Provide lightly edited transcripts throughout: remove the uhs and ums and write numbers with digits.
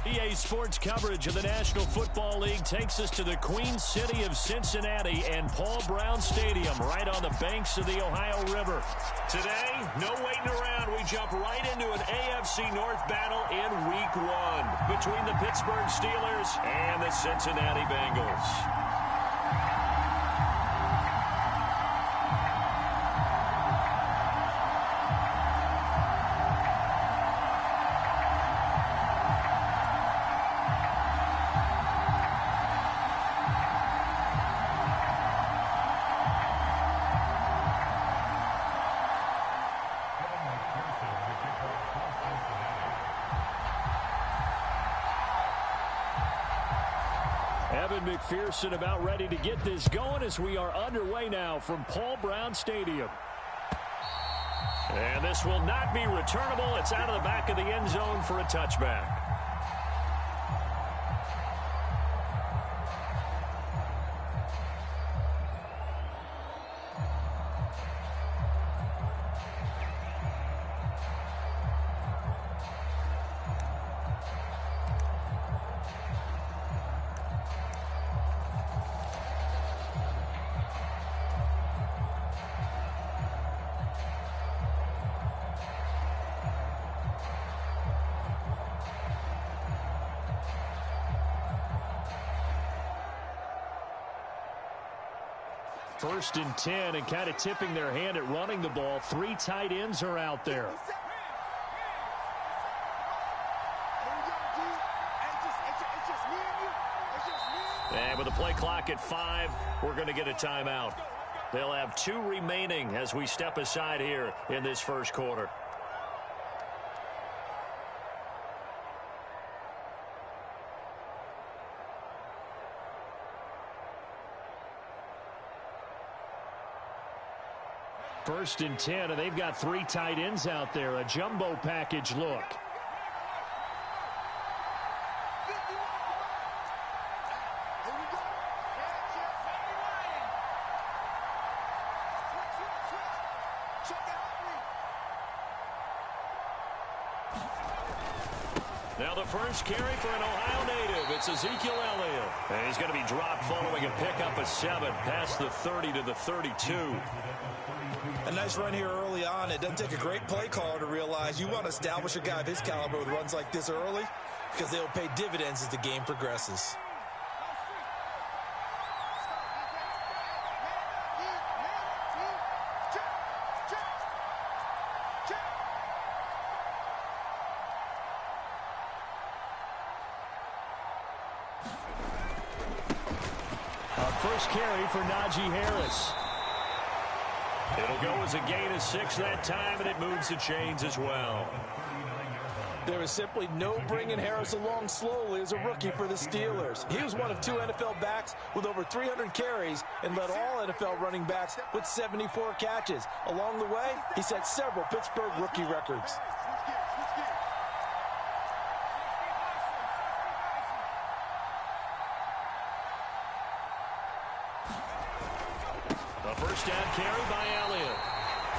EA Sports coverage of the National Football League takes us to the Queen City of Cincinnati and Paul Brown Stadium right on the banks of the Ohio River. Today, no waiting around. We jump right into an AFC North battle in Week 1 between the Pittsburgh Steelers and the Cincinnati Bengals. Evan McPherson about ready to get this going as we are underway now from Paul Brown Stadium. And this will not be returnable. It's out of the back of the end zone for a touchback. First and 10, and kind of tipping their hand at running the ball. 3 tight ends are out there. And with the play clock at 5, we're going to get a timeout. They'll have 2 remaining as we step aside here in this first quarter. First and 10, and they've got 3 tight ends out there. A jumbo package look. Now the first carry for an Ohio native. It's Ezekiel Elliott. And he's going to be dropped following a pickup of 7 past the 30 to the 32. A nice run here early on. It doesn't take a great play caller to realize you want to establish a guy of his caliber with runs like this early because they'll pay dividends as the game progresses. First carry for Najee Harris. It'll go as a gain of 6 that time, and it moves the chains as well. There is simply no bringing Harris along slowly as a rookie for the Steelers. He was one of 2 NFL backs with over 300 carries and led all NFL running backs with 74 catches. Along the way, he set several Pittsburgh rookie records. First down carry by Elliott.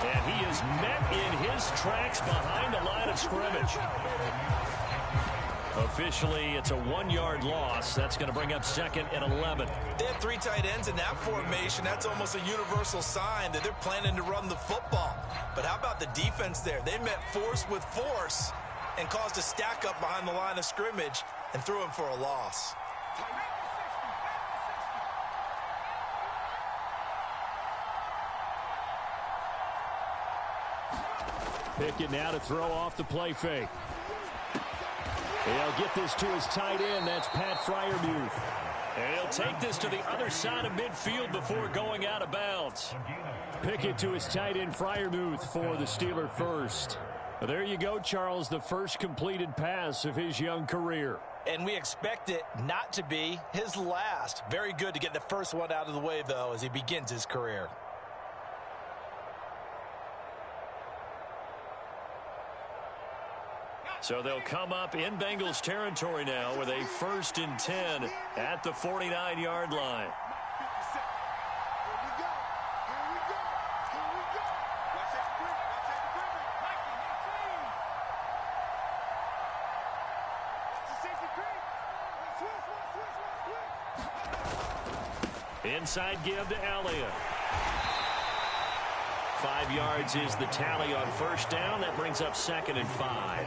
And he is met in his tracks behind the line of scrimmage. Officially, it's a 1-yard loss. That's going to bring up 2nd and 11. They have 3 tight ends in that formation. That's almost a universal sign that they're planning to run the football. But how about the defense there? They met force with force and caused a stack up behind the line of scrimmage and threw him for a loss. Pickett now to throw off the play fake. He'll get this to his tight end. That's Pat Freiermuth. And he'll take this to the other side of midfield before going out of bounds. Pickett to his tight end, Freiermuth, for the Steeler first. There you go, Charles, the first completed pass of his young career. And we expect it not to be his last. Very good to get the first one out of the way, though, as he begins his career. So they'll come up in Bengals territory now with a 1st and 10 at the 49-yard line. Inside give to Elliott. 5 yards is the tally on first down. That brings up 2nd and 5.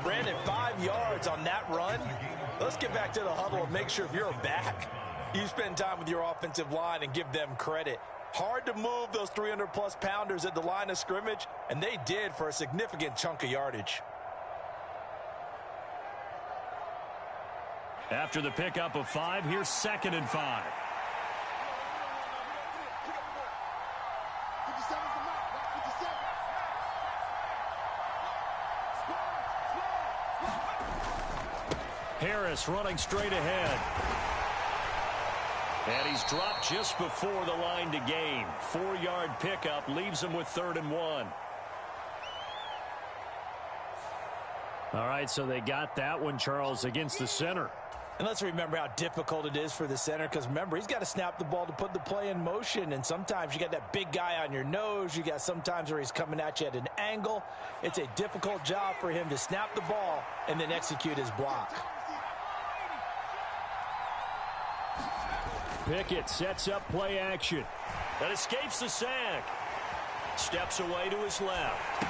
Brandon, 5 yards on that run. Let's get back to the huddle and make sure if you're a back, you spend time with your offensive line and give them credit. Hard to move those 300-plus pounders at the line of scrimmage, and they did for a significant chunk of yardage. After the pickup of 5, here's 2nd and 5. Harris running straight ahead. And he's dropped just before the line to gain. 4-yard pickup leaves him with 3rd and 1. All right, so they got that one, Charles, against the center. And let's remember how difficult it is for the center, because remember, he's got to snap the ball to put the play in motion, and sometimes you got that big guy on your nose. You got sometimes where he's coming at you at an angle. It's a difficult job for him to snap the ball and then execute his block. Pickett sets up play action. That escapes the sack. Steps away to his left.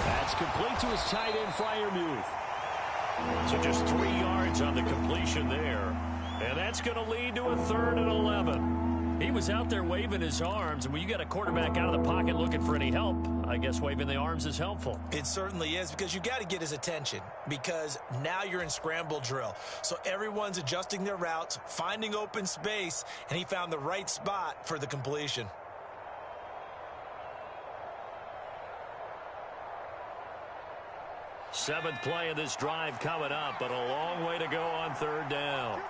That's complete to his tight end, Freiermuth. So just 3 yards on the completion there. And that's going to lead to a 3rd and 11. He was out there waving his arms, and when you got a quarterback out of the pocket looking for any help, I guess waving the arms is helpful. It certainly is, because you got to get his attention, because now you're in scramble drill. So everyone's adjusting their routes, finding open space, and he found the right spot for the completion. Seventh play of this drive coming up, but a long way to go on 3rd down.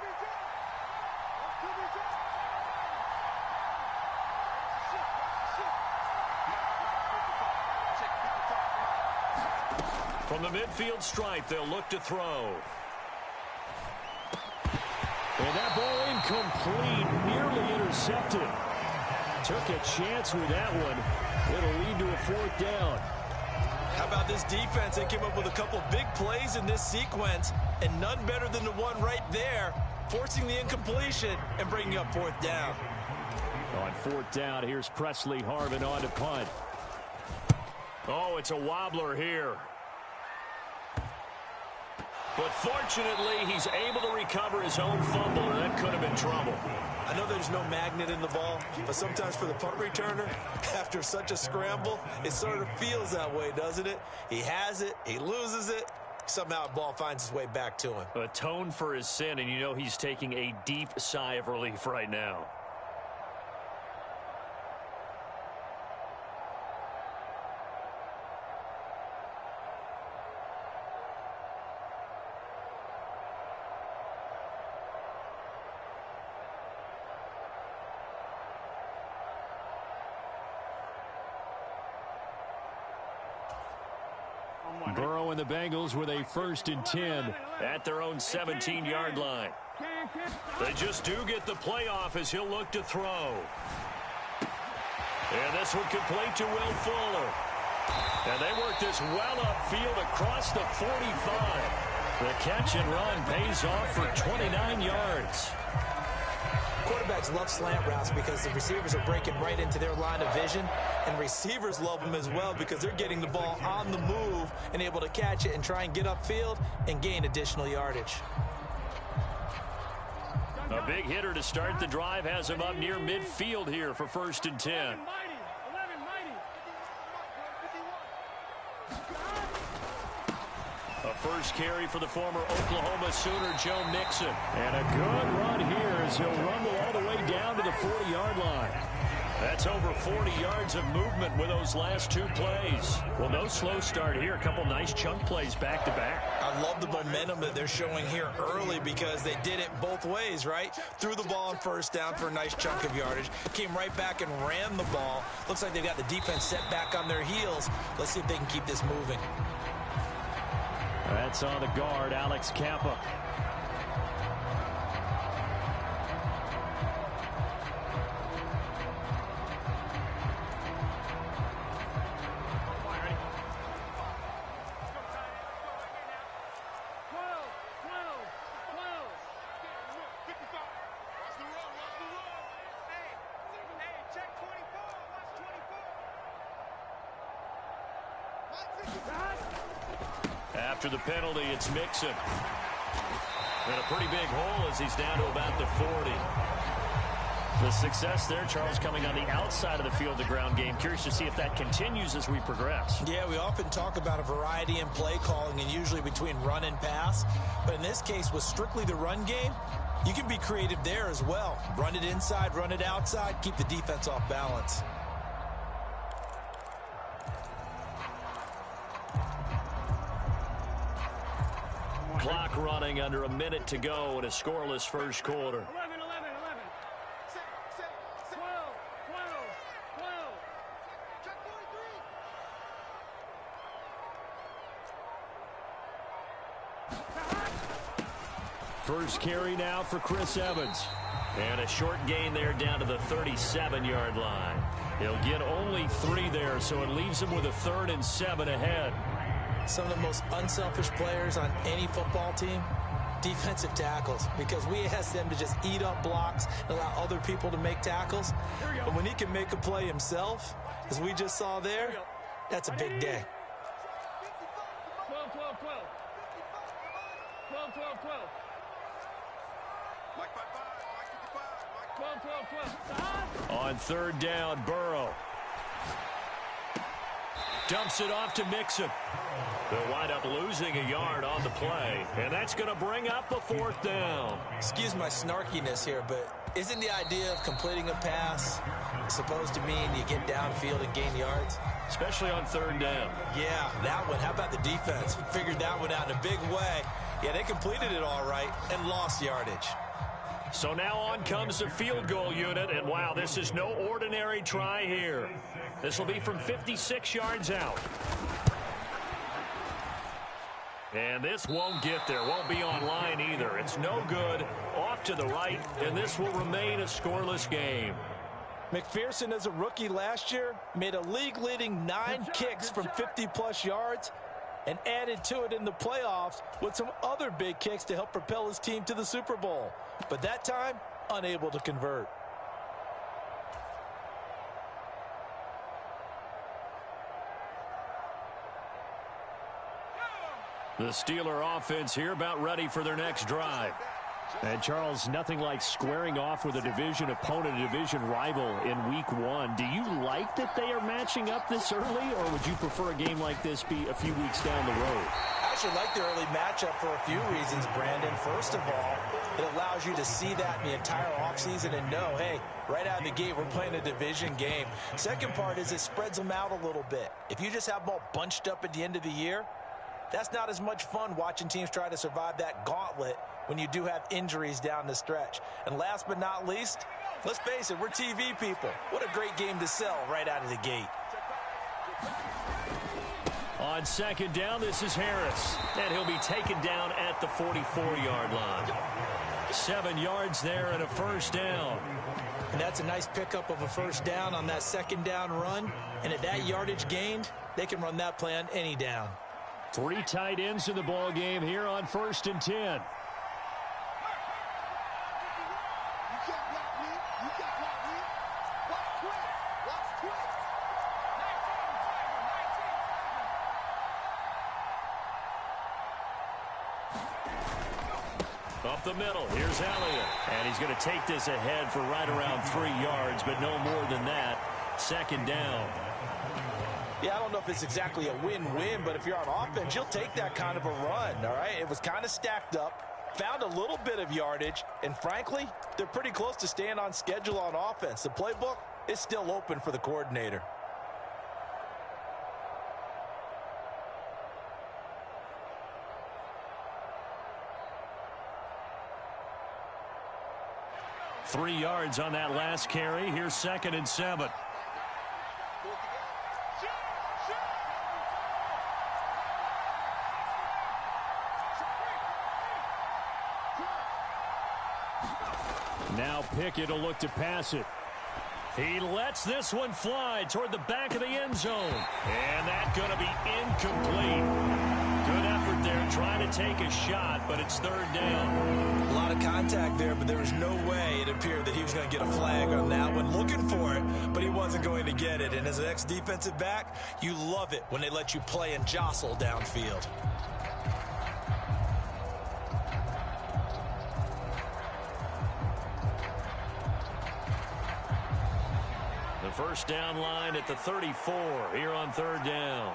From the midfield stripe, they'll look to throw. And that ball incomplete, nearly intercepted. Took a chance with that one. It'll lead to a 4th down. How about this defense? They came up with a couple big plays in this sequence, and none better than the one right there, forcing the incompletion and bringing up 4th down. On 4th down, here's Presley Harvin on to punt. Oh, it's a wobbler here. But fortunately, he's able to recover his own fumble, and that could have been trouble. I know there's no magnet in the ball, but sometimes for the punt returner, after such a scramble, it sort of feels that way, doesn't it? He has it, he loses it, somehow the ball finds its way back to him. Atone for his sin, and you know he's taking a deep sigh of relief right now. Burrow and the Bengals with a 1st and 10 at their own 17-yard line. They just do get the playoff as he'll look to throw. And this one complete to Will Fuller. And they work this well upfield across the 45. The catch and run pays off for 29 yards. Quarterbacks love slant routes because the receivers are breaking right into their line of vision, and receivers love them as well because they're getting the ball on the move and able to catch it and try and get upfield and gain additional yardage. A big hitter to start the drive has him up near midfield here for 1st and 10. A first carry for the former Oklahoma Sooner, Joe Mixon. And a good run here as he'll rumble all the way down to the 40-yard line. That's over 40 yards of movement with those last 2 plays. Well, no slow start here. A couple nice chunk plays back-to-back. I love the momentum that they're showing here early because they did it both ways, right? Threw the ball on 1st down for a nice chunk of yardage. Came right back and ran the ball. Looks like they've got the defense set back on their heels. Let's see if they can keep this moving. That's on the guard, Alex Kappa. After the penalty, it's Mixon. And a pretty big hole as he's down to about the 40. The success there, Charles, coming on the outside of the field, the ground game. Curious to see if that continues as we progress. Yeah, we often talk about a variety in play calling and usually between run and pass. But in this case, with strictly the run game, you can be creative there as well. Run it inside, run it outside, keep the defense off balance. Clock running under a minute to go in a scoreless first quarter. 11, 11, 11. 6, 12, 12, 12. Check 43. First carry now for Chris Evans. And a short gain there down to the 37-yard line. He'll get only 3 there, so it leaves him with a 3rd and 7 ahead. Some of the most unselfish players on any football team, defensive tackles, because we ask them to just eat up blocks and allow other people to make tackles. But when he can make a play himself, as we just saw there, that's a big day. 12, 12, 12. 12, 12, 12. 12, 12, 12. On 3rd down, Burrow. Dumps it off to Mixon. They'll wind up losing a yard on the play, and that's going to bring up the 4th down. Excuse my snarkiness here, but isn't the idea of completing a pass supposed to mean you get downfield and gain yards? Especially on 3rd down. Yeah, that one. How about the defense? Figured that one out in a big way. Yeah, they completed it all right and lost yardage. So now on comes the field goal unit, and wow, this is no ordinary try here. This will be from 56 yards out. And this won't get there, won't be on line either. It's no good, off to the right, and this will remain a scoreless game. McPherson, as a rookie last year, made a league-leading 9 kicks from 50-plus yards and added to it in the playoffs with some other big kicks to help propel his team to the Super Bowl. But that time, unable to convert. The Steeler offense here about ready for their next drive. And, Charles, nothing like squaring off with a division opponent, a division rival in Week 1. Do you like that they are matching up this early, or would you prefer a game like this be a few weeks down the road? I actually like the early matchup for a few reasons, Brandon. First of all, it allows you to see that in the entire offseason and know, hey, right out of the gate, we're playing a division game. Second part is it spreads them out a little bit. If you just have them all bunched up at the end of the year, that's not as much fun watching teams try to survive that gauntlet when you do have injuries down the stretch. And last but not least, let's face it, we're TV people. What a great game to sell right out of the gate. On 2nd down, this is Harris. And he'll be taken down at the 44-yard line. 7 yards there and a 1st down. And that's a nice pickup of a 1st down on that 2nd down run. And at that yardage gained, they can run that play on any down. 3 tight ends in the ball game here on 1st and 10. Up the middle, here's Elliott. And he's going to take this ahead for right around 3 yards, but no more than that. 2nd down. Yeah, I don't know if it's exactly a win-win, but if you're on offense, you'll take that kind of a run, all right? It was kind of stacked up, found a little bit of yardage, and frankly, they're pretty close to staying on schedule on offense. The playbook is still open for the coordinator. Three yards on that last carry. Here's 2nd and 7. Now Pickett will look to pass it. He lets this one fly toward the back of the end zone. And that's going to be incomplete. Good effort there trying to take a shot, but it's third down. A lot of contact there, but there was no way it appeared that he was going to get a flag on that one. Looking for it, but he wasn't going to get it. And as an ex-defensive back, you love it when they let you play and jostle downfield. The first down line at the 34 here on third down.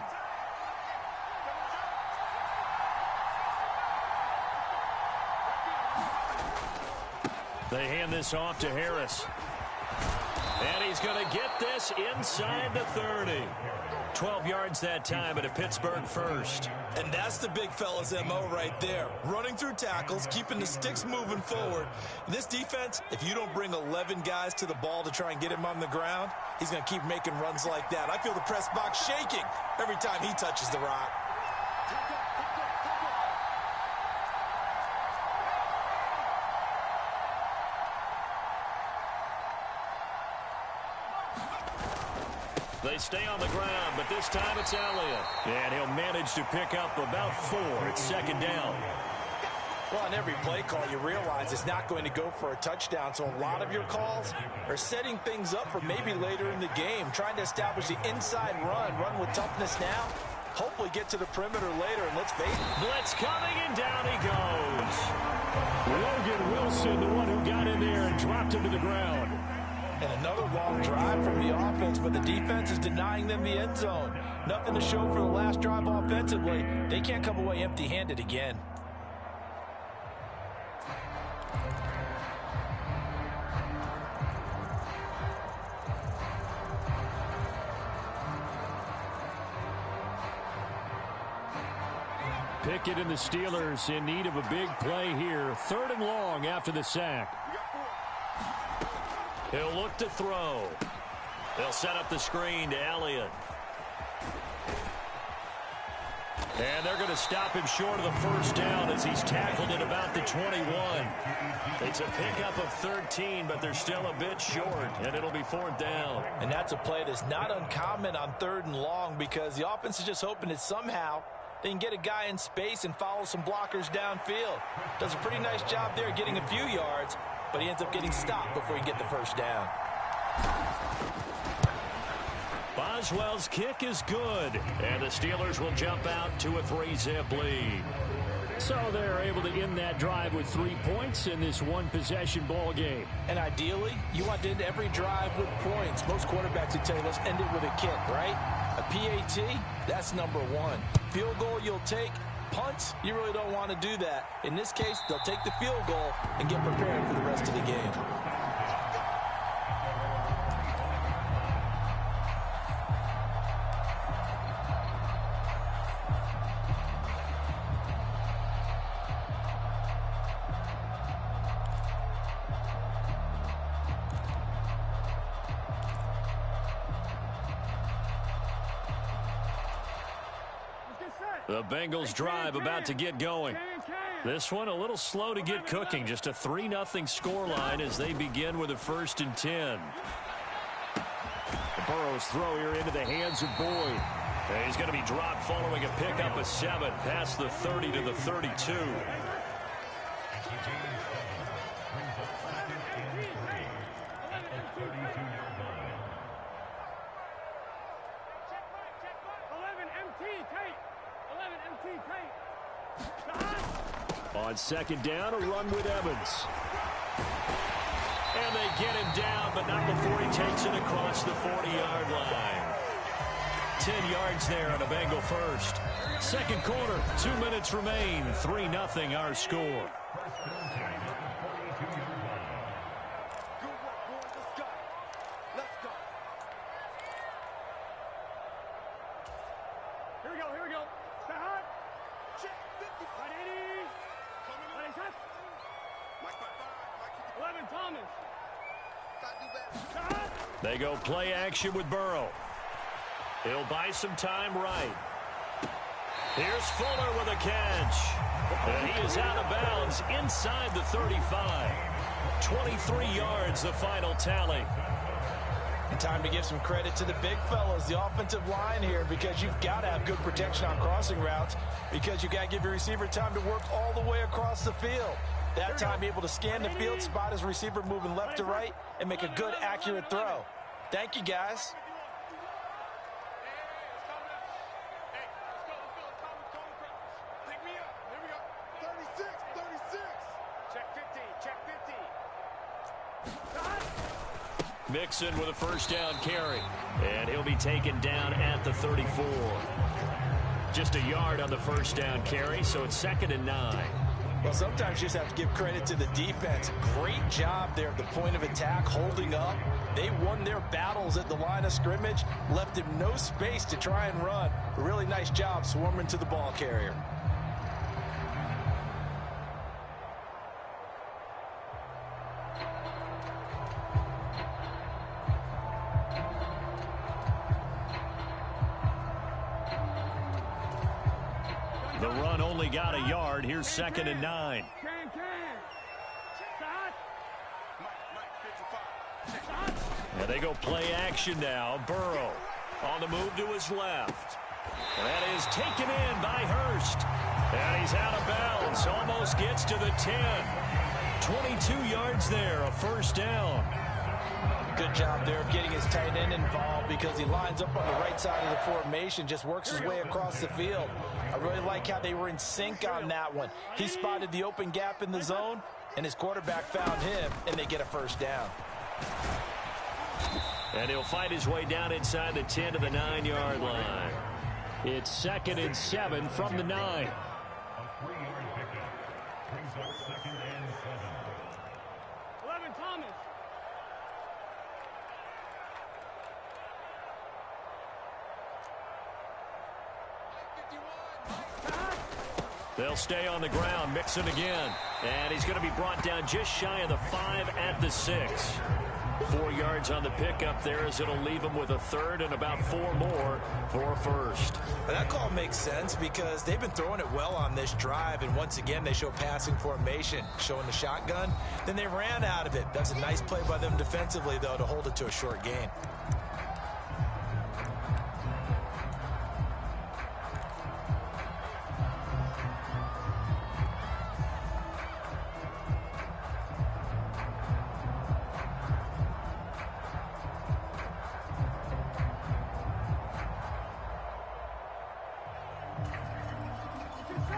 They hand this off to Harris. And he's going to get this inside the 30. 12 yards that time at a Pittsburgh first. And that's the big fella's MO right there. Running through tackles, keeping the sticks moving forward. This defense, if you don't bring 11 guys to the ball to try and get him on the ground, he's going to keep making runs like that. I feel the press box shaking every time he touches the rock. They stay on the ground, but this time it's Elliott. And he'll manage to pick up about 4 at second down. Well, on every play call, you realize it's not going to go for a touchdown. So a lot of your calls are setting things up for maybe later in the game, trying to establish the inside run with toughness now. Hopefully get to the perimeter later, and let's face it. Blitz coming, and down he goes. Logan Wilson, the one who got in there and dropped him to the ground. And another long drive from the offense, but the defense is denying them the end zone. Nothing to show for the last drive offensively. They can't come away empty-handed again. Pickett and the Steelers in need of a big play here. 3rd and long after the sack. He'll look to throw. They'll set up the screen to Elliott. And they're going to stop him short of the first down as he's tackled at about the 21. It's a pickup of 13, but they're still a bit short, and it'll be 4th down. And that's a play that's not uncommon on 3rd and long because the offense is just hoping that somehow they can get a guy in space and follow some blockers downfield. Does a pretty nice job there getting a few yards, but he ends up getting stopped before he can get the first down. Boswell's kick is good, and the Steelers will jump out to a 3-zip lead. So they're able to end that drive with 3 points in this one-possession ball game. And ideally, you want to end every drive with points. Most quarterbacks would tell you, let's end it with a kick, right? A PAT, that's number 1. Field goal you'll take. Punts, you really don't want to do that. In this case, they'll take the field goal and get prepared for the rest of the game. The Bengals drive about to get going. This one a little slow to get cooking. Just a 3-0 scoreline as they begin with a 1st and 10. Burrow's throw here into the hands of Boyd. And he's going to be dropped following a pickup of 7 past the 30 to the 32. On 2nd down, a run with Evans. And they get him down, but not before he takes it across the 40-yard line. 10 yards there on a Bengal first. 2nd quarter, 2 minutes remain. 3-0 our score. Here we go. Stay hot. 11 Thomas. They go play action with Burrow. He'll buy some time right. Here's Fuller with a catch. And he is out of bounds inside the 35. 23 yards, the final tally. And time to give some credit to the big fellas, the offensive line here, because you've got to have good protection on crossing routes, because you've got to give your receiver time to work all the way across the field. That time, be able to scan the field, spot his receiver moving left to right, and make a good, accurate throw. Thank you, guys. Mixon with a first down carry. And he'll be taken down at the 34. Just a yard on the first down carry, so it's 2nd and 9. Well, sometimes you just have to give credit to the defense. Great job there at the point of attack, holding up. They won their battles at the line of scrimmage, left him no space to try and run. A really nice job swarming to the ball carrier. The run only got a yard. Here's 2nd and 9. And they go play action now. Burrow on the move to his left. That is taken in by Hurst. And he's out of bounds. Almost gets to the 10. 22 yards there, a first down. Good job there of getting his tight end involved, because he lines up on the right side of the formation, just works his way across the field. I really like how they were in sync on that one. He spotted the open gap in the zone, and his quarterback found him, and they get a first down. And he'll fight his way down inside the 10 to the 9-yard line. It's 2nd and 7 from the 9. They'll stay on the ground. Mixon again. And he's going to be brought down just shy of the 5 at the 6. 4 yards on the pickup there, as it'll leave him with a third and about 4 more for a first. That call makes sense, because they've been throwing it well on this drive, and once again they show passing formation, showing the shotgun. Then they ran out of it. That's a nice play by them defensively, though, to hold it to a short gain.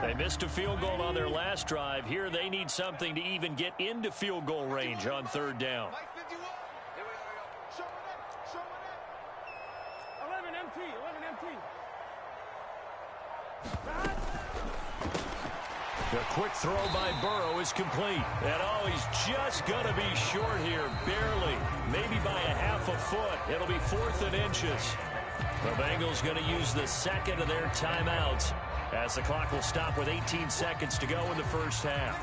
They missed a field goal on their last drive. Here they need something to even get into field goal range on 3rd down. 11 MT. The quick throw by Burrow is complete. And oh, he's just going to be short here, barely. Maybe by a half a foot. It'll be 4th and inches. The Bengals going to use the 2nd of their timeouts, as the clock will stop with 18 seconds to go in the first half.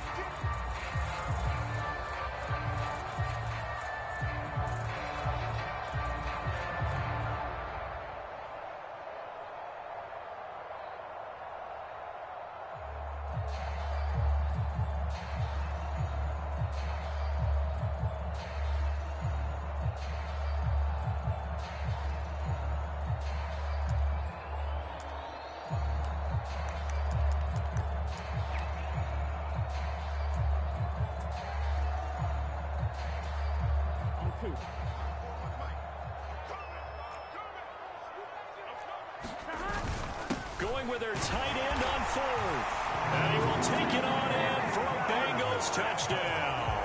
Going with their tight end on 4th. And he will take it on in for a Bengals touchdown.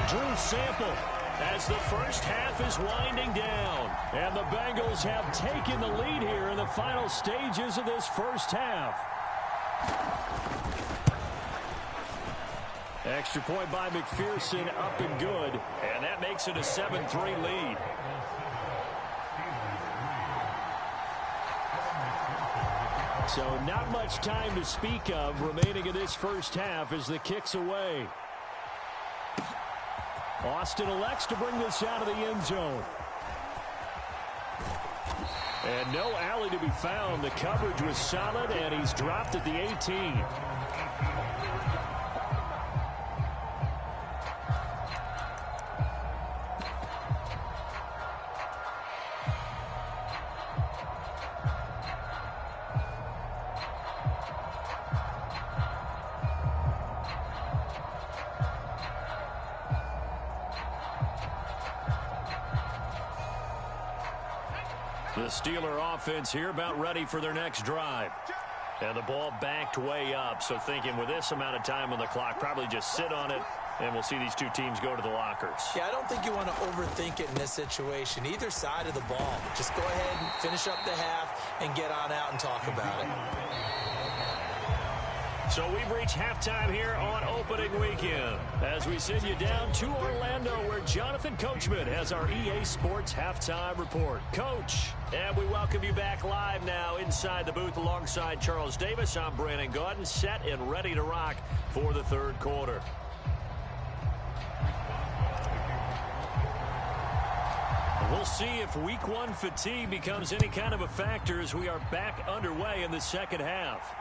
Drew Sample, as the first half is winding down. And the Bengals have taken the lead here in the final stages of this first half. Extra point by McPherson, up and good. And that makes it a 7-3 lead. So not much time to speak of remaining in this first half as the kick's away. Austin elects to bring this out of the end zone. And no alley to be found. The coverage was solid, and he's dropped at the 18. The Steeler offense here about ready for their next drive. And the ball backed way up, so thinking with this amount of time on the clock, probably just sit on it, and we'll see these two teams go to the lockers. Yeah, I don't think you want to overthink it in this situation. Either side of the ball. Just go ahead and finish up the half and get on out and talk about it. So we've reached halftime here on opening weekend as we send you down to Orlando where Jonathan Coachman has our EA Sports halftime report. Coach, and we welcome you back live now inside the booth alongside Charles Davis. I'm Brandon Gaudin, set and ready to rock for the third quarter. We'll see if week one fatigue becomes any kind of a factor as we are back underway in the second half.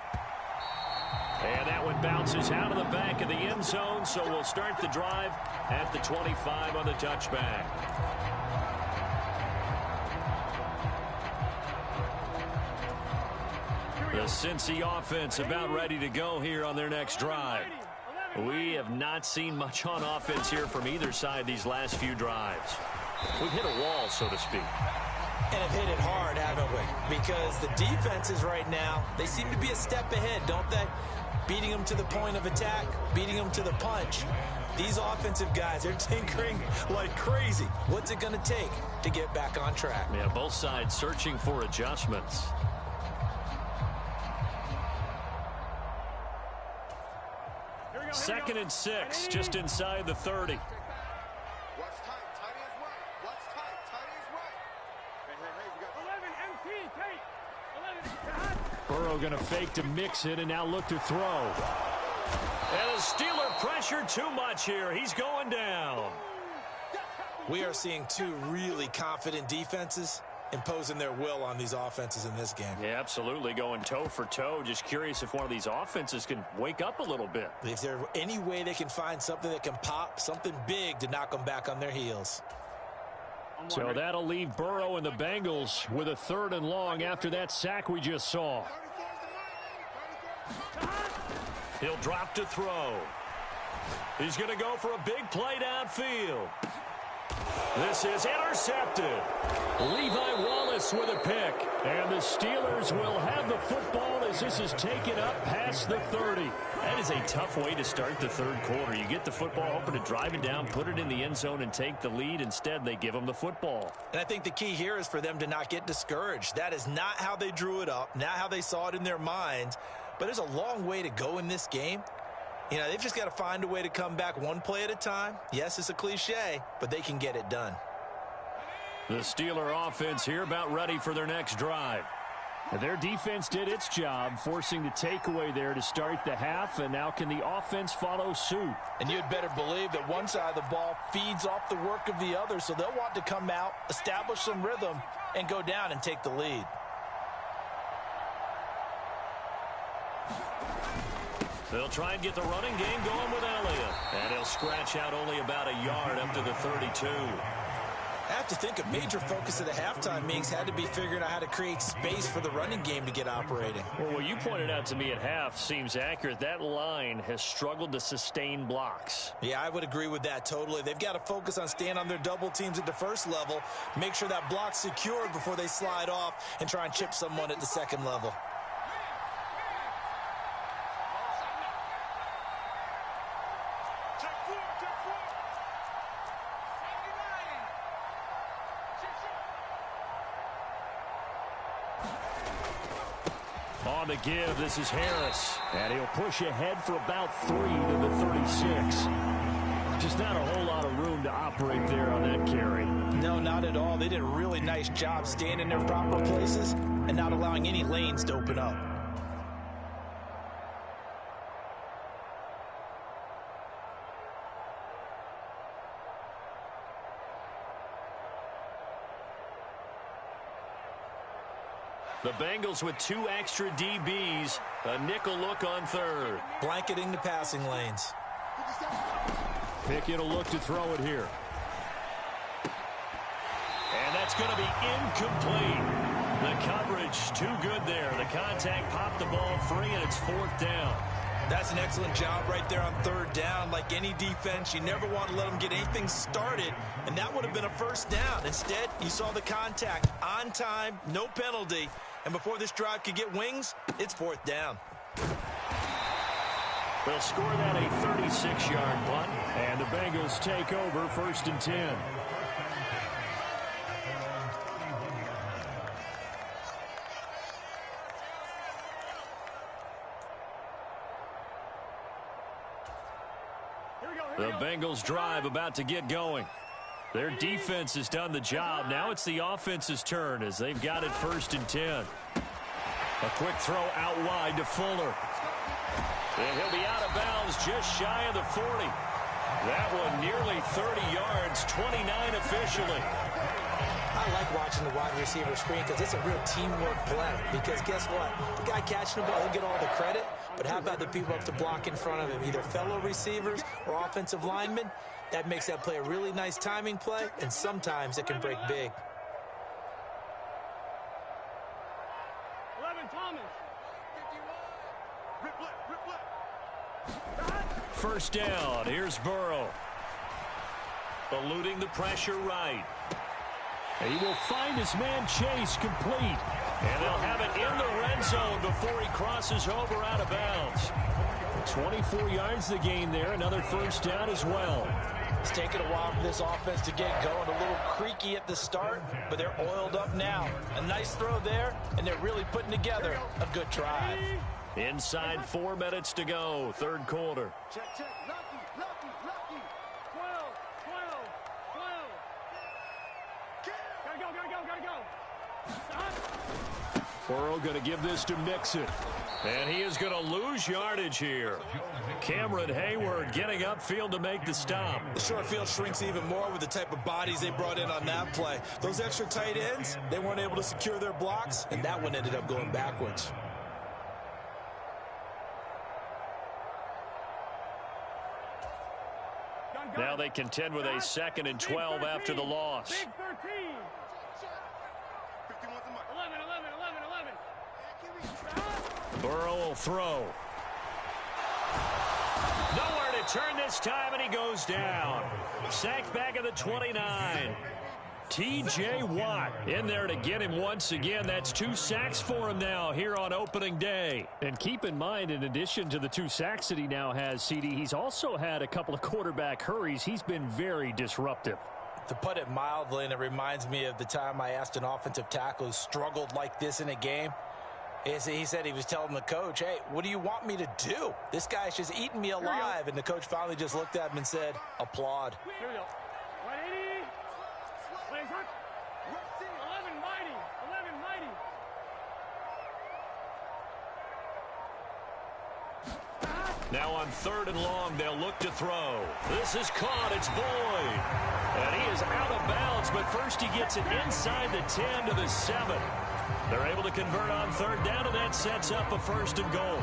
And that one bounces out of the back of the end zone, so we'll start the drive at the 25 on the touchback. The Cincy offense about ready to go here on their next drive. We have not seen much on offense here from either side these last few drives. We've hit a wall, so to speak. And have hit it hard, haven't we? Because the defenses right now, they seem to be a step ahead, don't they? Beating them to the point of attack, beating them to the punch. These offensive guys are tinkering like crazy. What's it going to take to get back on track? Yeah, both sides searching for adjustments. Second and 6, just inside the 30. Burrow going to fake to mix it and now look to throw. And the Steeler pressure too much here. He's going down. We are seeing two really confident defenses imposing their will on these offenses in this game. Yeah, absolutely. Going toe for toe. Just curious if one of these offenses can wake up a little bit. If there's any way they can find something that can pop, something big to knock them back on their heels. So that'll leave Burrow and the Bengals with a 3rd and long after that sack we just saw. He'll drop to throw. He's going to go for a big play downfield. This is intercepted. Levi Wallace with a pick. And the Steelers will have the football as this is taken up past the 30. That is a tough way to start the third quarter. You get the football, hoping to drive it down, put it in the end zone, and take the lead. Instead, they give them the football. And I think the key here is for them to not get discouraged. That is not how they drew it up, not how they saw it in their minds. But there's a long way to go in this game. You know, they've just got to find a way to come back one play at a time. Yes, it's a cliche, but they can get it done. The Steeler offense here about ready for their next drive. Their defense did its job, forcing the takeaway there to start the half, and now can the offense follow suit? And you'd better believe that one side of the ball feeds off the work of the other, so they'll want to come out, establish some rhythm, and go down and take the lead. They'll try and get the running game going with Elliott. And he'll scratch out only about a yard up to the 32. I have to think a major focus of the halftime meetings had to be figuring out how to create space for the running game to get operating. Well, what you pointed out to me at half seems accurate. That line has struggled to sustain blocks. Yeah, I would agree with that totally. They've got to focus on staying on their double teams at the first level, make sure that block's secured before they slide off and try and chip someone at the second level. On the give, this is Harris. And he'll push ahead for about 3 to the 36. Just not a whole lot of room to operate there on that carry. No, not at all. They did a really nice job staying in their proper places and not allowing any lanes to open up. The Bengals with 2 extra DBs. A nickel look on third. Blanketing the passing lanes. Pickett will look to throw it here. And that's going to be incomplete. The coverage too good there. The contact popped the ball free, and it's 4th down. That's an excellent job right there on third down. Like any defense, you never want to let them get anything started, and that would have been a first down. Instead, you saw the contact on time, no penalty, and before this drive could get wings, it's fourth down. They'll score that a 36-yard punt, and the Bengals take over 1st and 10. The Bengals drive about to get going. Their defense has done the job. Now it's the offense's turn as they've got it 1st and 10. A quick throw out wide to Fuller. And he'll be out of bounds just shy of the 40. That one nearly 30 yards, 29 officially. I like watching the wide receiver screen because it's a real teamwork play. Because guess what? The guy catching the ball, he'll get all the credit. But how about the people up to block in front of him, either fellow receivers or offensive linemen? That makes that play a really nice timing play, and sometimes it can break big. 11, Thomas. 1st down. Here's Burrow. Eluding the pressure right. He will find his man Chase complete. And they'll have it in the red zone before he crosses over out of bounds. 24 yards the gain there. Another 1st down as well. It's taken a while for this offense to get going. A little creaky at the start, but they're oiled up now. A nice throw there, and they're really putting together a good drive. Inside 4 minutes to go, 3rd quarter. Check. Lucky. 12. Gotta go. Stop. Burrow going to give this to Mixon. And he is going to lose yardage here. Cameron Hayward getting upfield to make the stop. The short field shrinks even more with the type of bodies they brought in on that play. Those extra tight ends, they weren't able to secure their blocks, and that one ended up going backwards. Now they contend with a 2nd and 12 after the loss. Big 13. 11. Burrow will throw. Nowhere to turn this time, and he goes down. Sacked back at the 29. T.J. Watt in there to get him once again. That's 2 sacks for him now here on opening day. And keep in mind, in addition to the 2 sacks that he now has, CD, he's also had a couple of quarterback hurries. He's been very disruptive. To put it mildly, and it reminds me of the time I asked an offensive tackle who struggled like this in a game. He said he was telling the coach, hey, what do you want me to do? This guy's just eating me alive. And the coach finally just looked at him and said, applaud. Here we go. 180. Plays hurt. 11 mighty. Now on 3rd and long, they'll look to throw. This is caught. It's Boyd. And he is out of bounds, but first he gets it inside the 10 to the 7. They're able to convert on 3rd down, and that sets up a 1st and goal.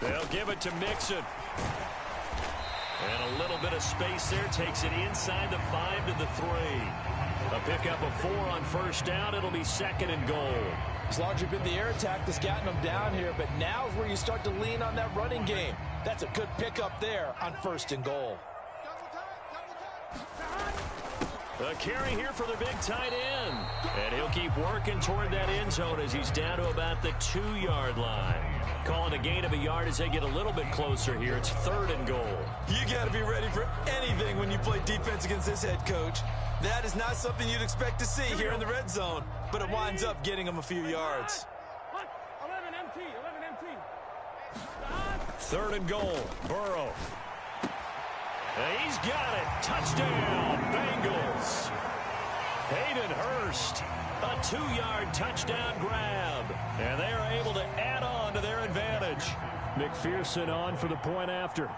They'll give it to Mixon. And a little bit of space there takes it inside the 5 to the 3. A pickup of 4 on 1st down. It'll be 2nd and goal. It's largely been the air attack that's gotten them down here, but now is where you start to lean on that running game. That's a good pickup there on 1st and goal. A carry here for the big tight end. And he'll keep working toward that end zone as he's down to about the 2-yard line. Calling a gain of a yard as they get a little bit closer here. It's 3rd and goal. You got to be ready for anything when you play defense against this head coach. That is not something you'd expect to see here in the red zone, but it winds up getting him a few yards. 11 MT. 3rd and goal. Burrow. And he's got it. Touchdown, Bengals. Hayden Hurst, a 2-yard touchdown grab. And they are able to add on to their advantage. McPherson on for the point after.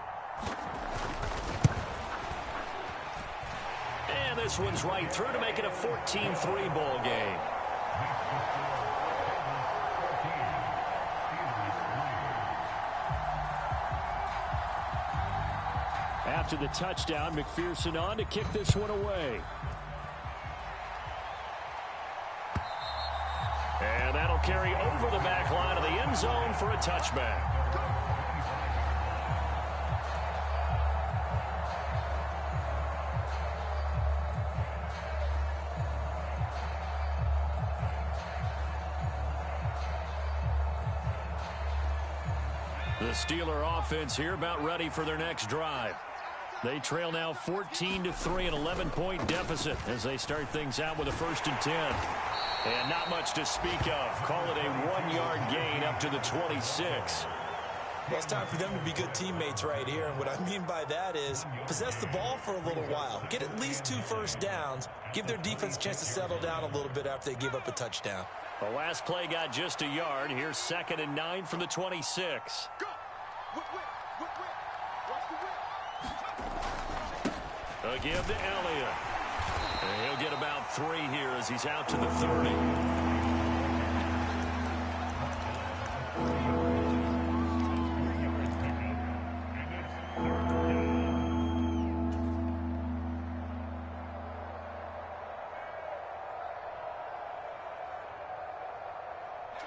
And this one's right through to make it a 14-3 ball game. After the touchdown, McPherson on to kick this one away. He'll carry over the back line of the end zone for a touchback. The Steeler offense here about ready for their next drive. They trail now 14-3, an 11-point deficit as they start things out with a 1st and 10. And not much to speak of. Call it a 1-yard gain up to the 26. Well, it's time for them to be good teammates right here. And what I mean by that is possess the ball for a little while. Get at least 2 first downs. Give their defense a chance to settle down a little bit after they give up a touchdown. The last play got just a yard. Here's 2nd and 9 from the 26. A give to Elliott. And he'll get about 3 here as he's out to the 30.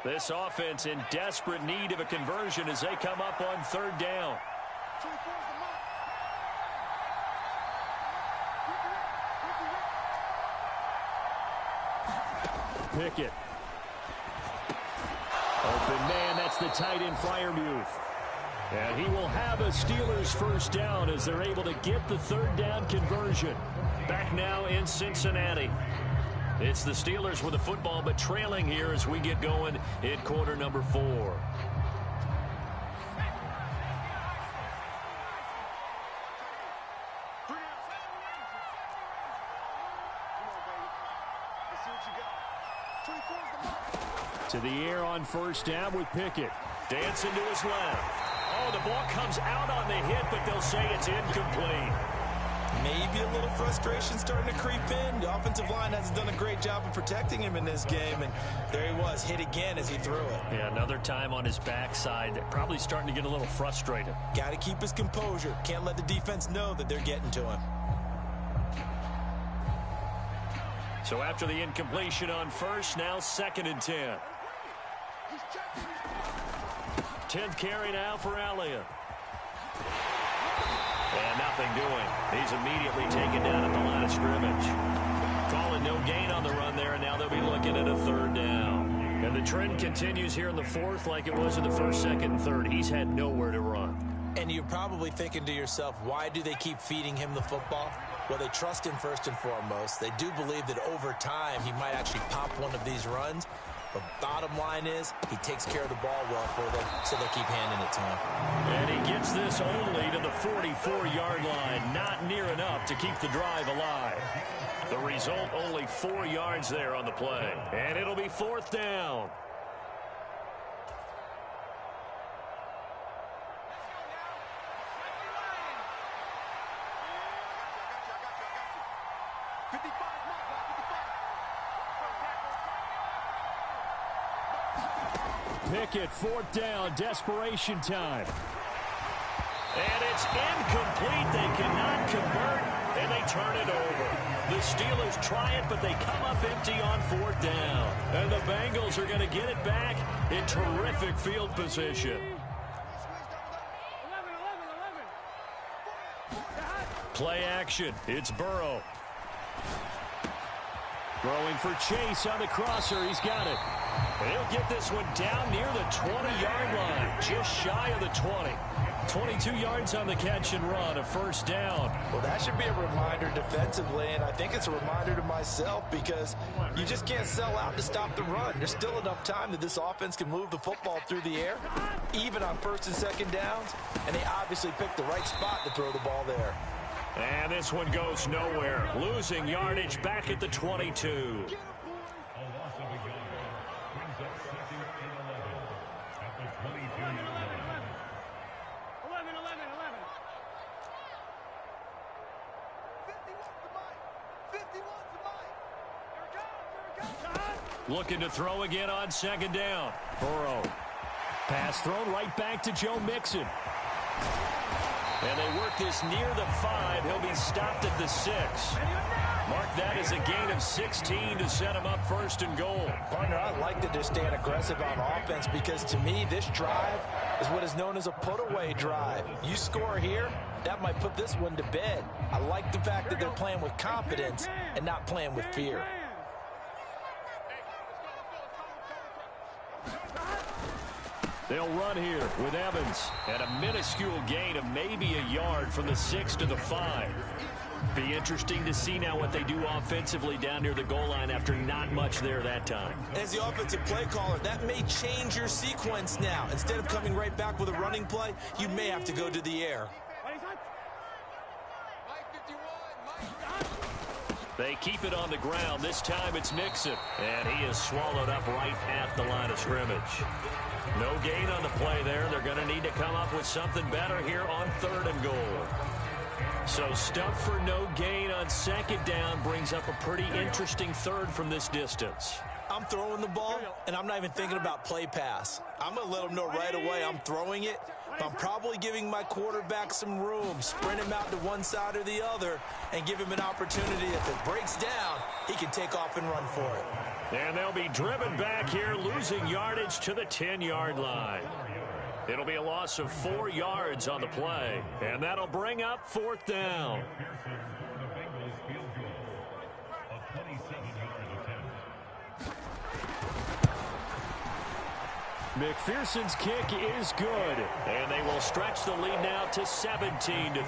This offense in desperate need of a conversion as they come up on 3rd down. Pickett. Open man, that's the tight end Freiermuth. And he will have a Steelers 1st down as they're able to get the 3rd down conversion. Back now in Cincinnati. It's the Steelers with the football, but trailing here as we get going in quarter number 4. To the air on 1st down with Pickett. Dancing to his left. Oh, the ball comes out on the hit, but they'll say it's incomplete. Maybe a little frustration starting to creep in. The offensive line hasn't done a great job of protecting him in this game, and there he was, hit again as he threw it. Yeah, another time on his backside. Probably starting to get a little frustrated. Got to keep his composure. Can't let the defense know that they're getting to him. So after the incompletion on 1st, now 2nd and 10. 10th carry now for Elliott. And nothing doing. He's immediately taken down at the line of scrimmage. Calling no gain on the run there, and now they'll be looking at a 3rd down. And the trend continues here in the 4th like it was in the 1st, 2nd, and 3rd. He's had nowhere to run. And you're probably thinking to yourself, why do they keep feeding him the football? Well, they trust him first and foremost. They do believe that over time he might actually pop one of these runs. The bottom line is he takes care of the ball well for them, so they'll keep handing it to him. And he gets this only to the 44-yard line. Not near enough to keep the drive alive. The result, only 4 yards there on the play. And it'll be 4th down. Pickett, 4th down, desperation time. And it's incomplete. They cannot convert, and they turn it over. The Steelers try it, but they come up empty on 4th down. And the Bengals are going to get it back in terrific field position. 11. Play action. It's Burrow. Throwing for Chase on the crosser. He's got it. And he'll get this one down near the 20-yard line, just shy of the 20. 22 yards on the catch and run, a 1st down. Well, that should be a reminder defensively, and I think it's a reminder to myself because you just can't sell out to stop the run. There's still enough time that this offense can move the football through the air, even on 1st and 2nd downs, and they obviously picked the right spot to throw the ball there. And this one goes nowhere. Losing yardage back at the 22. Looking to throw again on 2nd down. Burrow. Pass thrown right back to Joe Mixon. And they work this near the 5. He'll be stopped at the 6. Mark that as a gain of 16 to set him up 1st and goal. Partner, I like that they're staying aggressive on offense because to me, this drive is what is known as a put-away drive. You score here, that might put this one to bed. I like the fact that they're playing with confidence and not playing with fear. They'll run here with Evans at a minuscule gain of maybe a yard from the 6 to the 5. Be interesting to see now what they do offensively down near the goal line after not much there that time. As the offensive play caller, that may change your sequence now. Instead of coming right back with a running play, you may have to go to the air. They keep it on the ground. This time it's Mixon, and he is swallowed up right at the line of scrimmage. No gain on the play there. They're going to need to come up with something better here on 3rd and goal. So stuff for no gain on 2nd down brings up a pretty interesting 3rd from this distance. I'm throwing the ball, and I'm not even thinking about play pass. I'm going to let them know right away I'm throwing it, but I'm probably giving my quarterback some room, sprint him out to one side or the other, and give him an opportunity. If it breaks down, he can take off and run for it. And they'll be driven back here, losing yardage to the 10-yard line. It'll be a loss of 4 yards on the play, and that'll bring up 4th down. McPherson's kick is good, and they will stretch the lead now to 17-3.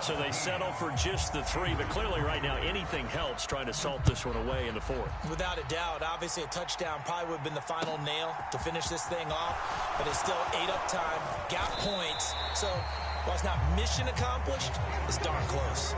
So they settle for just the 3, but clearly right now anything helps trying to salt this one away in the 4th. Without a doubt, obviously a touchdown probably would have been the final nail to finish this thing off, but it's still 8-up time, got points, so while it's not mission accomplished, it's darn close.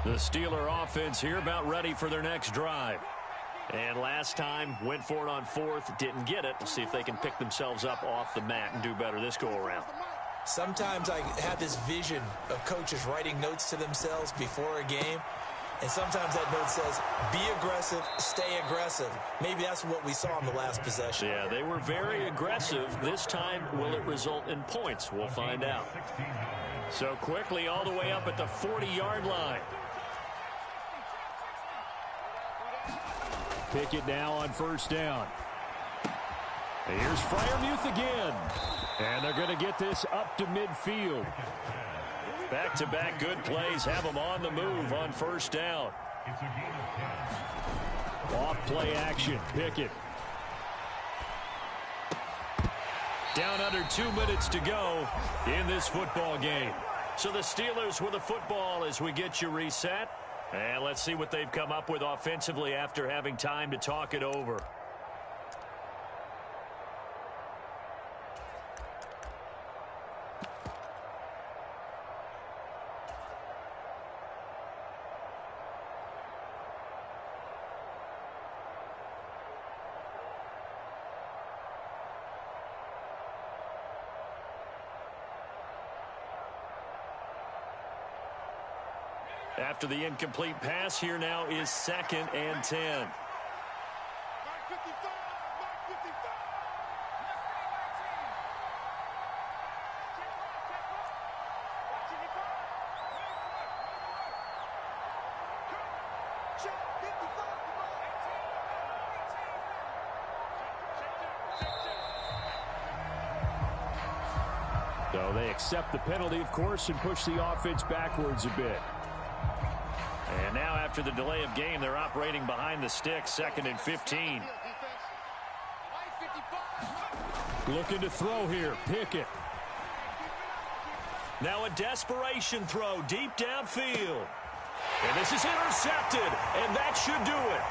The Steeler offense here about ready for their next drive. And last time, went for it on 4th, didn't get it. We'll see if they can pick themselves up off the mat and do better this go-around. Sometimes I have this vision of coaches writing notes to themselves before a game, and sometimes that note says, be aggressive, stay aggressive. Maybe that's what we saw in the last possession. Yeah, they were very aggressive. This time, will it result in points? We'll find out. So quickly all the way up at the 40-yard line. Pickett now on 1st down. Here's Freiermuth again. And they're going to get this up to midfield. Back-to-back good plays have them on the move on 1st down. Off play action. Pickett. Down under 2 minutes to go in this football game. So the Steelers with the football as we get you reset. And let's see what they've come up with offensively after having time to talk it over. After the incomplete pass, here now is 2nd and 10. So they accept the penalty, of course, and push the offense backwards a bit. And now after the delay of game, they're operating behind the sticks, 2nd and 15. Looking to throw here, Pickett. Now a desperation throw deep downfield. And this is intercepted, and that should do it.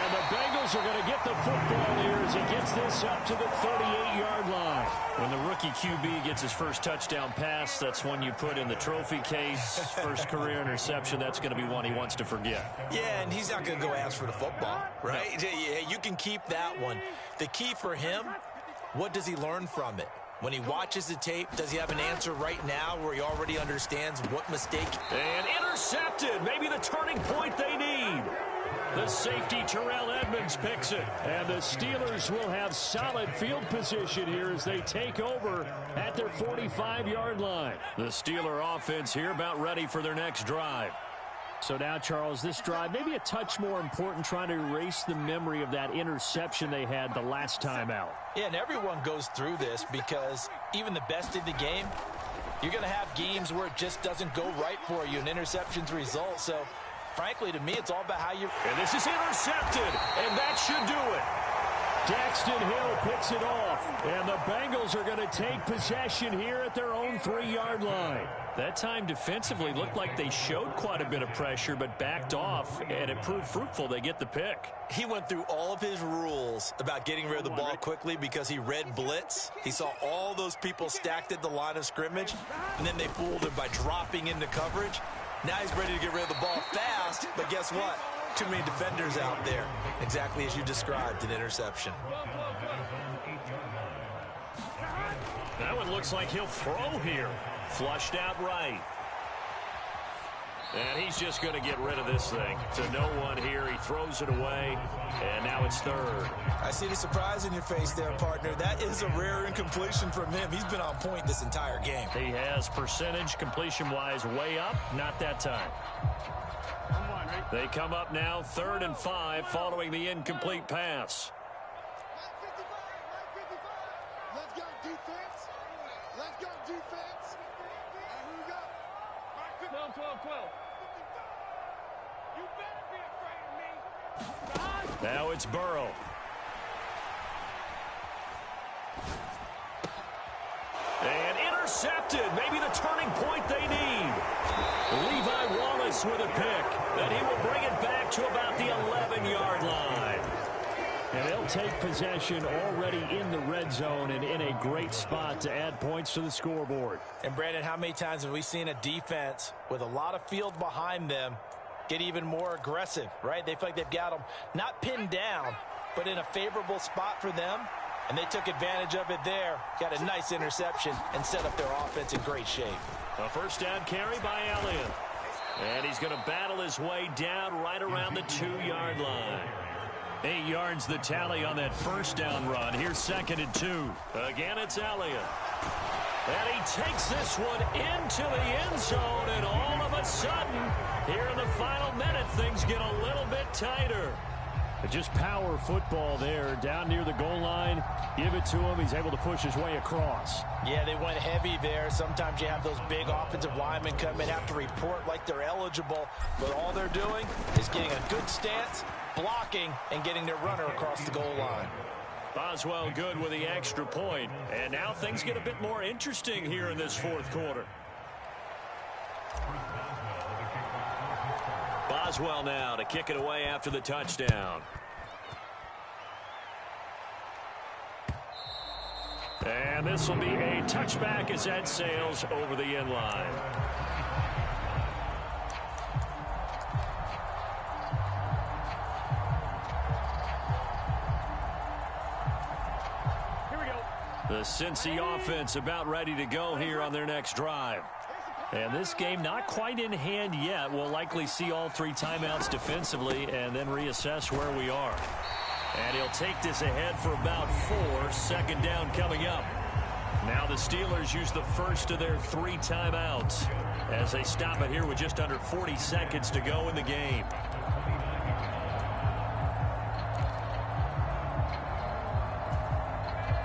And And the Bengals are going to get the football here as he gets this up to the 38-yard line. When the rookie QB gets his first touchdown pass, that's one you put in the trophy case. First career interception, that's going to be one he wants to forget. Yeah, and he's not going to go ask for the football, right? No. You can keep that one. The key for him, what does he learn from it? When he watches the tape, does he have an answer right now where he already understands what mistake? And intercepted. Maybe the turning point they need. The safety, Terrell Edmonds, picks it. And the Steelers will have solid field position here as they take over at their 45-yard line. The Steeler offense here about ready for their next drive. So now, Charles, this drive maybe a touch more important, trying to erase the memory of that interception they had the last time out. Yeah, and everyone goes through this because even the best in the game, you're going to have games where it just doesn't go right for you, and interceptions result. So, frankly, to me, it's all about how you... And this is intercepted, and that should do it. Daxton Hill picks it off, and the Bengals are going to take possession here at their own 3-yard line. That time defensively looked like they showed quite a bit of pressure but backed off, and it proved fruitful. They get the pick. He went through all of his rules about getting rid of the ball quickly because he read blitz. He saw all those people stacked at the line of scrimmage, and then they fooled him by dropping into coverage. Now he's ready to get rid of the ball fast, but guess what? Too many defenders out there. Exactly as you described, an interception. That one looks like he'll throw here. Flushed out right. And he's just going to get rid of this thing. To no one here. He throws it away. And now it's third. I see the surprise in your face there, partner. That is a rare incompletion from him. He's been on point this entire game. He has percentage completion-wise way up. Not that time. They come up now 3rd and 5 following the incomplete pass. Let's go defense. Let's go defense. And here we go. 12. You better be afraid of me. Now it's Burrow. And intercepted. Maybe the turning point they need. Levi Wallace with a pick. And he will bring it back to about the 11-yard line. And they'll take possession already in the red zone and in a great spot to add points to the scoreboard. And, Brandon, how many times have we seen a defense with a lot of field behind them get even more aggressive, right? They feel like they've got them not pinned down, but in a favorable spot for them. And they took advantage of it there. Got a nice interception and set up their offense in great shape. A first down carry by Elliott. And he's going to battle his way down right around the 2-yard line. 8 yards the tally on that first down run. Here's 2nd and 2. Again, it's Elliott. And he takes this one into the end zone. And all of a sudden, here in the final minute, things get a little bit tighter. Just power football there, down near the goal line. Give it to him. He's able to push his way across. Yeah, they went heavy there. Sometimes you have those big offensive linemen come in, have to report like they're eligible. But all they're doing is getting a good stance, blocking, and getting their runner across the goal line. Boswell good with the extra point. And now things get a bit more interesting here in this 4th quarter. Boswell now to kick it away after the touchdown. And this will be a touchback as Ed sails over the end line. Here we go. The Cincy offense about ready to go here on their next drive. And this game not quite in hand yet. We'll likely see all 3 timeouts defensively and then reassess where we are. And he'll take this ahead for about 4. 2nd down coming up. Now the Steelers use the first of their 3 timeouts as they stop it here with just under 40 seconds to go in the game.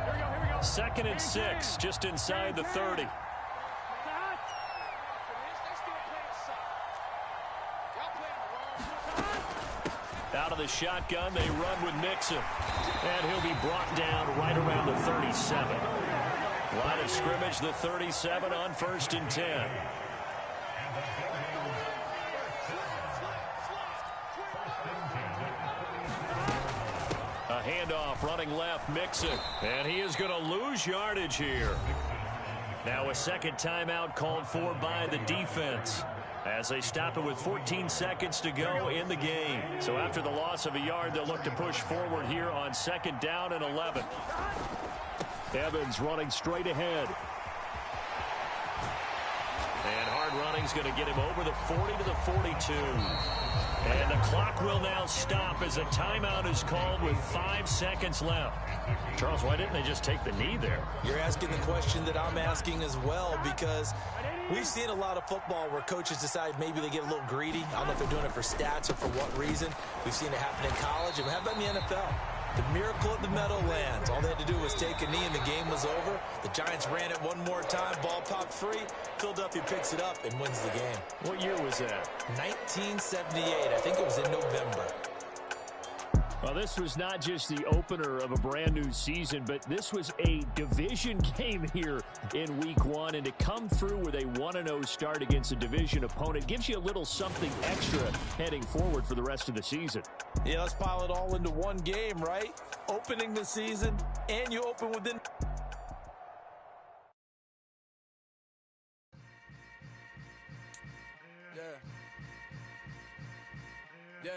Here we go. 2nd and 6, just inside the 30. Out of the shotgun, they run with Mixon. And he'll be brought down right around the 37. Line of scrimmage, the 37 on 1st and 10. handoff running left, Mixon. And he is going to lose yardage here. Now a second timeout called for by the defense as they stop it with 14 seconds to go in the game. So after the loss of a yard, they'll look to push forward here on 2nd down and 11. Evans running straight ahead. And hard running's going to get him over the 40 to the 42. And the clock will now stop as a timeout is called with 5 seconds left. Charles, why didn't they just take the knee there? You're asking the question that I'm asking as well, because we've seen a lot of football where coaches decide maybe they get a little greedy. I don't know if they're doing it for stats or for what reason. We've seen it happen in college, and how about in the NFL? The miracle at the Meadowlands. All they had to do was take a knee and the game was over. The Giants ran it one more time. Ball popped free. Philadelphia picks it up and wins the game. What year was that? 1978. I think it was in November. Well, this was not just the opener of a brand new season, but this was a division game here in week 1. And to come through with a 1-0 start against a division opponent gives you a little something extra heading forward for the rest of the season. Yeah, let's pile it all into one game, right? Opening the season, and you open within... Yeah.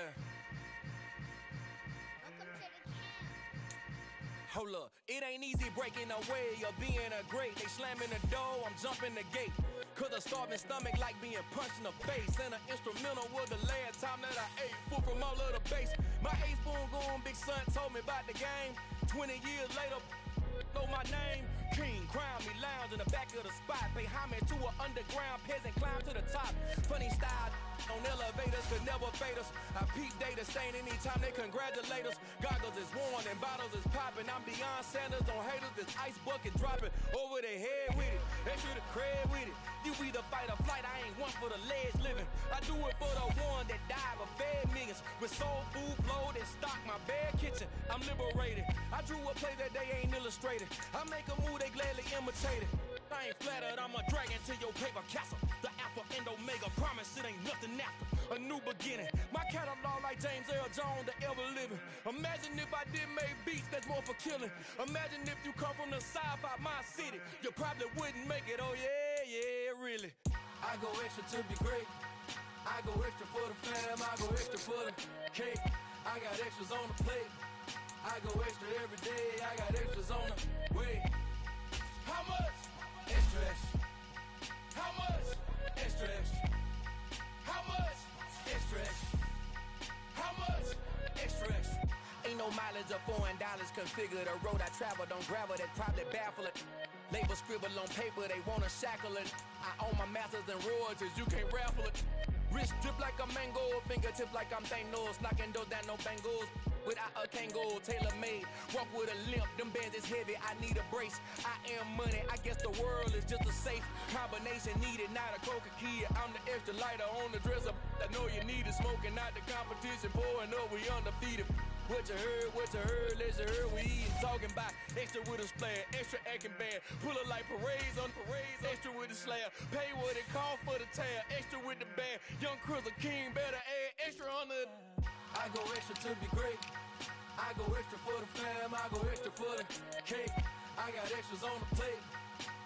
Hold up, it ain't easy breaking away or being a great. They slamming the door, I'm jumping the gate. Cause a starving stomach like being punched in the face. And an instrumental was the last time that I ate food from all of the base. My A-spoon going big son told me about the game. 20 years later, know my name. King, crown me, lounge in the back of the spot. Pay homage to an underground peasant, climb to the top. Funny style on elevators could never fade us. I peep data stain anytime they congratulate us. Goggles is worn and bottles is popping. I'm Deion Sanders on haters, this ice bucket dropping over their head with it. Extra the cred with it. You either fight or flight, I ain't one for the ledge living. I do it for the one that died but fed millions. With soul food flow that stock my bare kitchen. I'm liberated. I drew a play that they ain't illustrated. I make a move they gladly imitated. I ain't flattered, I'm a dragon to your paper castle. The alpha and omega, promise it ain't nothing after. A new beginning. My catalog like James Earl Jones, the ever living. Imagine if I did make beats that's more for killing. Imagine if you come from the south out my city. You probably wouldn't make it, oh yeah, really. I go extra to be great. I go extra for the fam, I go extra for the cake. I got extras on the plate. I go extra every day, I got extras on the way. How much? Extra, extra. How much? Extra, extra. How much? Extra, extra. How much? Extra, extra. Ain't no mileage of $4 configure the road I travel. Don't gravel, that probably baffle it. Label scribble on paper, they wanna shackle it. I own my masters and royalties, you can't raffle it. Wrist drip like a mango, fingertips like I'm Thanos. Knocking those down, no bangles. Without a Kango, tailor-made. Walk with a limp, them bands is heavy, I need a brace. I am money, I guess the world is just a safe combination needed, not a coca key. I'm the extra lighter on the dresser. I know you need it, smoking out the competition, pouring up, we undefeated. What you heard, let's you heard, we eatin', talking about extra with a splash, extra acting bad. Pull it like parades on parades, extra with the slab. Pay what it cost for the tab, extra with the band. Young Chris, a king, better add extra on the... I go extra to be great. I go extra for the fam, I go extra for the cake. I got extras on the plate.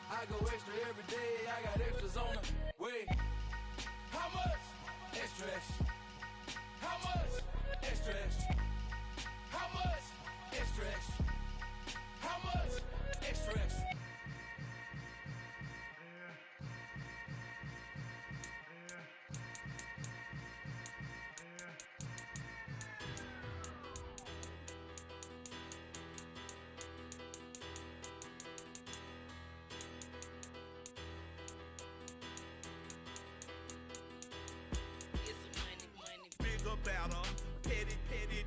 I go extra every day, I got extras on the way. How much? Extra, extra. How much? Extra, extra. How much? Extra, extra. How much? Extra, extra. About 'em, petty, petty.